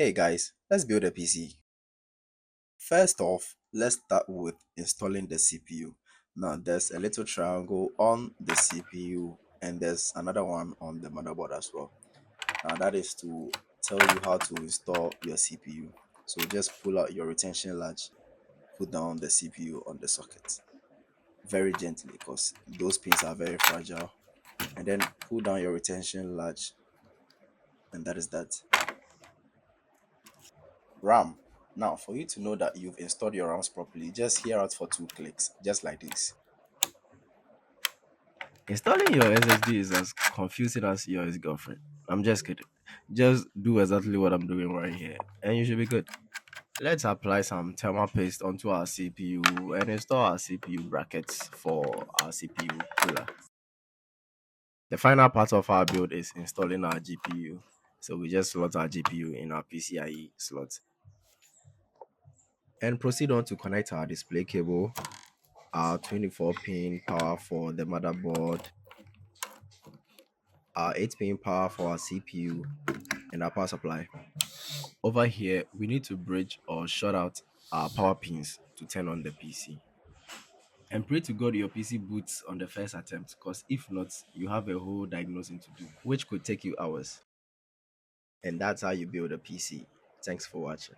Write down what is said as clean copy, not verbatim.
Hey guys, let's build a PC. First off, let's start with installing the CPU. Now there's a little triangle on the CPU and there's another one on the motherboard as well. Now that is to tell you how to install your CPU. So just pull out your retention latch, put down the CPU on the socket very gently because those pins are very fragile. And then pull down your retention latch, and that is that. RAM. Now, for you to know that you've installed your RAMs properly, just hear out for two clicks, just like this. Installing your SSD is as confusing as your ex-girlfriend. I'm just kidding. Just do exactly what I'm doing right here, and you should be good. Let's apply some thermal paste onto our CPU and install our CPU brackets for our CPU cooler. The final part of our build is installing our GPU. So we just slot our GPU in our PCIe slot and proceed on to connect our display cable, our 24-pin power for the motherboard, our 8-pin power for our CPU, and our power supply. Over here, we need to bridge or short out our power pins to turn on the PC. And pray to God your PC boots on the first attempt, because if not, you have a whole diagnosing to do, which could take you hours. And that's how you build a PC. Thanks for watching.